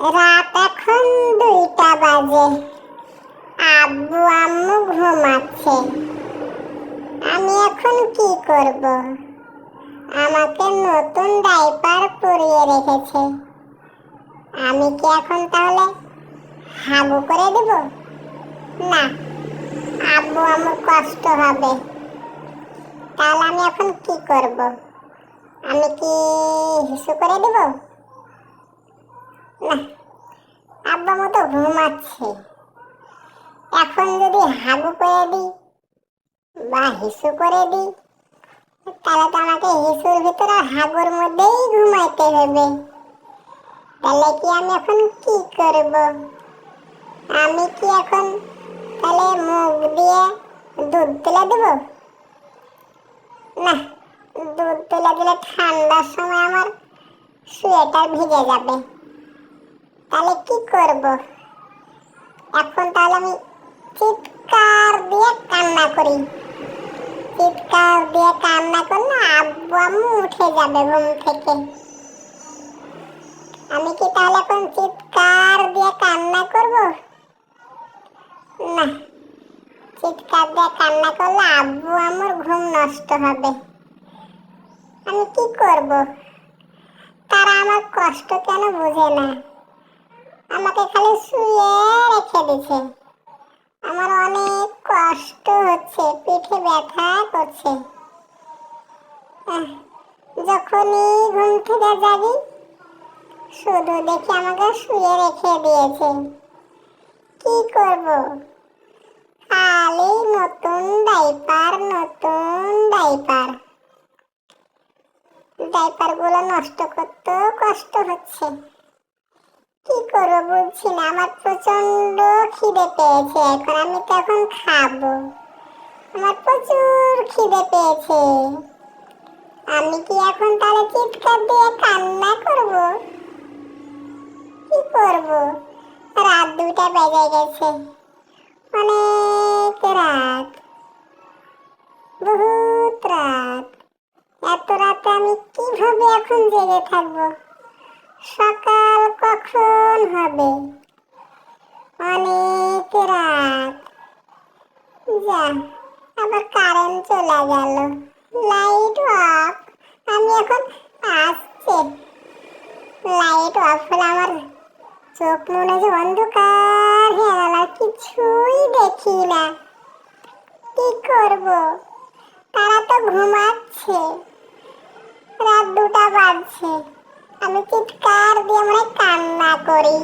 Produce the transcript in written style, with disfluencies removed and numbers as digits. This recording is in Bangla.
রাত এখন 2টা বাজে। আব্বু আম্মু ঘুমাচ্ছে। আমি এখন কি করব? আমাকে নতুন ডাইপার পরিয়ে রেখেছে। আমি কি এখন তাহলে হাগু করে দেব? না, আব্বু আম্মুর কষ্ট হবে। তাহলে আমি এখন কি করব? আমি কি হিসু করে দেব? না, আব্বু আম্মু তো ঘুমাচ্ছে। এখন যদি হাগু করে দিই বা হিসু করে দিই, তাহলে তো আমাকে হিসুর ভিতরে হাগুর মধ্যেই ঘুমাইতে হবে। তাহলে কি আমি এখন কি করব? আমি কি এখন তাহলে মুখ দিয়ে দুধ তুলে দেব? না, দুধ তুলে দিলে ঠান্ডার সময় আমার সোয়েটার ভিজে যাবে। তাহলে কি করব? এখন তাহলে আমি চিৎকার দিয়ে কান্না করি। চিৎকার দিয়ে কান্না করলে আব্বু আম্মু উঠে যাবে ঘুম থেকে। আমি কি তাহলে এখন চিৎকার দিয়ে কান্না করব? না, চিৎকার দিয়ে কান্না করলে আব্বু আম্মুর ঘুম নষ্ট হবে। আমি কি করব? তারা আমার কষ্ট কেন বুঝে না? আমাকে খালি শুয়ে রেখে দিছে। আমার অনেক কষ্ট হচ্ছে, পিঠে ব্যথা করছে। যখনই ঘুম থেকে জাগি শুধু দেখি আমাকে শুয়ে রেখে দিয়েছে। কি করব? খালি নতুন ডাইপার, নতুন ডাইপার। ডাইপার গুলো নষ্ট করতেও কষ্ট হচ্ছে। কি করবো বুঝছি না। আমার প্রচন্ড খিদে পেয়েছে। এখন আমি তো এখন খাবো। আমার প্রচুর খিদে পেয়েছে। আমি কি এখন তাহলে চিৎকার দিয়ে কান্না করব? কি করব? রাত 2টা বেজে গেছে। অনেক রাত, বহুত রাত। এত রাতে আমি কিভাবে এখন জেগে থাকবো? সকাল কখন হবে? অনেক রাত। যা, আবার কারেন্ট চলে গেল। Light off. আমি এখন আসছে। লাইট অফ হলে আমার চোখ মনে যে অন্ধকার হয়ে গেল, কিছুই দেখি না। কি করব? তারা তো ঘুমাচ্ছে। রাত 2টা বাজছে। আমি চিৎকার দিয়ে মনে কান্না করি।